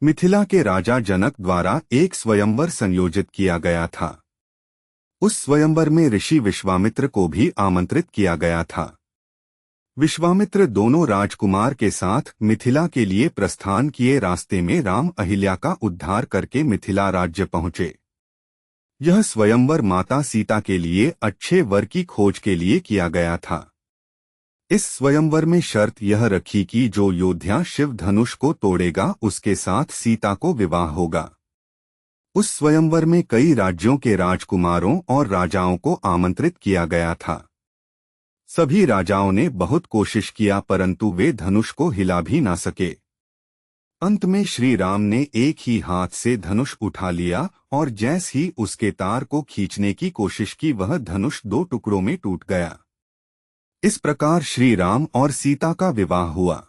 मिथिला के राजा जनक द्वारा एक स्वयंवर संयोजित किया गया था। उस स्वयंवर में ऋषि विश्वामित्र को भी आमंत्रित किया गया था। विश्वामित्र दोनों राजकुमार के साथ मिथिला के लिए प्रस्थान किए। रास्ते में राम अहिल्या का उद्धार करके मिथिला राज्य पहुंचे। यह स्वयंवर माता सीता के लिए अच्छे वर की खोज के लिए किया गया था। इस स्वयंवर में शर्त यह रखी कि जो योद्धा शिव धनुष को तोड़ेगा उसके साथ सीता को विवाह होगा। उस स्वयंवर में कई राज्यों के राजकुमारों और राजाओं को आमंत्रित किया गया था। सभी राजाओं ने बहुत कोशिश किया परंतु वे धनुष को हिला भी ना सके। अंत में श्री राम ने एक ही हाथ से धनुष उठा लिया और जैसे ही उसके तार को खींचने की कोशिश की वह धनुष 2 टुकड़ों में टूट गया। इस प्रकार श्री राम और सीता का विवाह हुआ।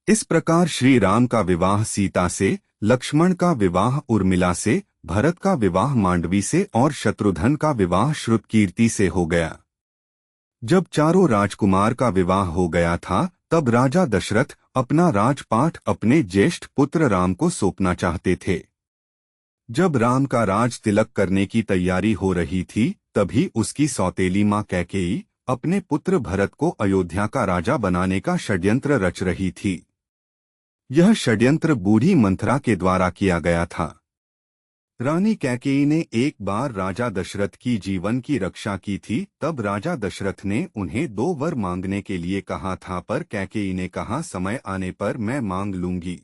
इस प्रकार श्री राम का विवाह सीता से, लक्ष्मण का विवाह उर्मिला से, भरत का विवाह मांडवी से और शत्रुघ्न का विवाह श्रुतकीर्ति से हो गया। जब चारों राजकुमार का विवाह हो गया था तब राजा दशरथ अपना राजपाट अपने ज्येष्ठ पुत्र राम को सौंपना चाहते थे। जब राम का राज तिलक करने की तैयारी हो रही थी तभी उसकी सौतेली मां कैकेयी अपने पुत्र भरत को अयोध्या का राजा बनाने का षड्यंत्र रच रही थी। यह षड्यंत्र बूढ़ी मंथरा के द्वारा किया गया था। रानी कैकेयी ने एक बार राजा दशरथ की जीवन की रक्षा की थी। तब राजा दशरथ ने उन्हें 2 वर मांगने के लिए कहा था पर कैकेयी ने कहा समय आने पर मैं मांग लूंगी।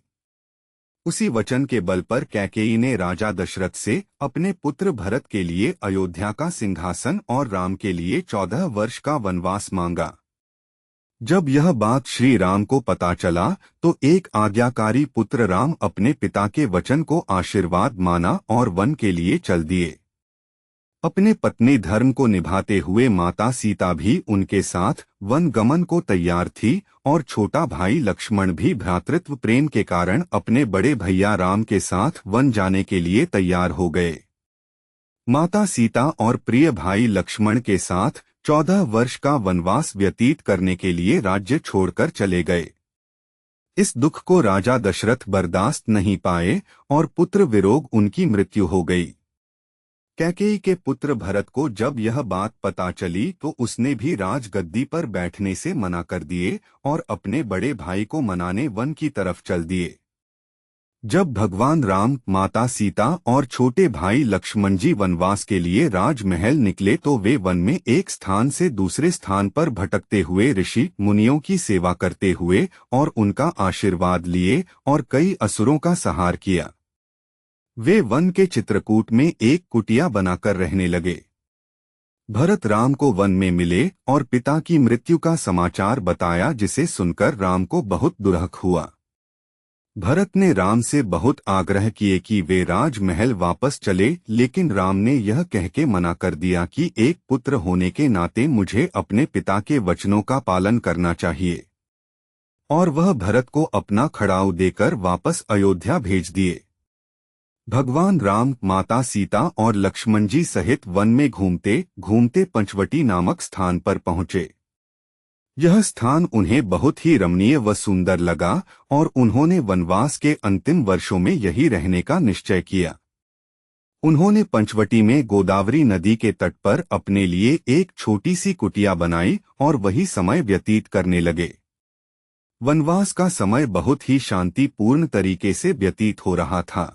उसी वचन के बल पर कैकेयी ने राजा दशरथ से अपने पुत्र भरत के लिए अयोध्या का सिंहासन और राम के लिए 14 वर्ष का वनवास मांगा। जब यह बात श्री राम को पता चला तो एक आज्ञाकारी पुत्र राम अपने पिता के वचन को आशीर्वाद माना और वन के लिए चल दिए। अपने पत्नी धर्म को निभाते हुए माता सीता भी उनके साथ वन गमन को तैयार थी और छोटा भाई लक्ष्मण भी भ्रातृत्व प्रेम के कारण अपने बड़े भैया राम के साथ वन जाने के लिए तैयार हो गए। माता सीता और प्रिय भाई लक्ष्मण के साथ 14 वर्ष का वनवास व्यतीत करने के लिए राज्य छोड़कर चले गए। इस दुख को राजा दशरथ बर्दाश्त नहीं पाए और पुत्र वियोग उनकी मृत्यु हो गई। कैकेयी के पुत्र भरत को जब यह बात पता चली तो उसने भी राजगद्दी पर बैठने से मना कर दिए और अपने बड़े भाई को मनाने वन की तरफ चल दिए। जब भगवान राम, माता सीता और छोटे भाई लक्ष्मण जी वनवास के लिए राजमहल निकले तो वे वन में एक स्थान से दूसरे स्थान पर भटकते हुए ऋषि मुनियों की सेवा करते हुए और उनका आशीर्वाद लिए और कई असुरों का संहार किया। वे वन के चित्रकूट में एक कुटिया बनाकर रहने लगे। भरत राम को वन में मिले और पिता की मृत्यु का समाचार बताया जिसे सुनकर राम को बहुत दुरहक हुआ। भरत ने राम से बहुत आग्रह किए कि वे राजमहल वापस चले लेकिन राम ने यह कह के मना कर दिया कि एक पुत्र होने के नाते मुझे अपने पिता के वचनों का पालन करना चाहिए और वह भरत को अपना खड़ाऊ देकर वापस अयोध्या भेज दिए। भगवान राम, माता सीता और लक्ष्मण जी सहित वन में घूमते घूमते पंचवटी नामक स्थान पर पहुंचे। यह स्थान उन्हें बहुत ही रमणीय व सुंदर लगा और उन्होंने वनवास के अंतिम वर्षों में यही रहने का निश्चय किया। उन्होंने पंचवटी में गोदावरी नदी के तट पर अपने लिए एक छोटी सी कुटिया बनाई और वही समय व्यतीत करने लगे। वनवास का समय बहुत ही शांतिपूर्ण तरीके से व्यतीत हो रहा था।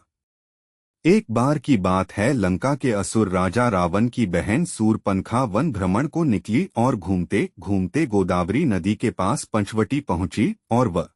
एक बार की बात है, लंका के असुर राजा रावण की बहन सूर्पनखा वन भ्रमण को निकली और घूमते घूमते गोदावरी नदी के पास पंचवटी पहुंची और वह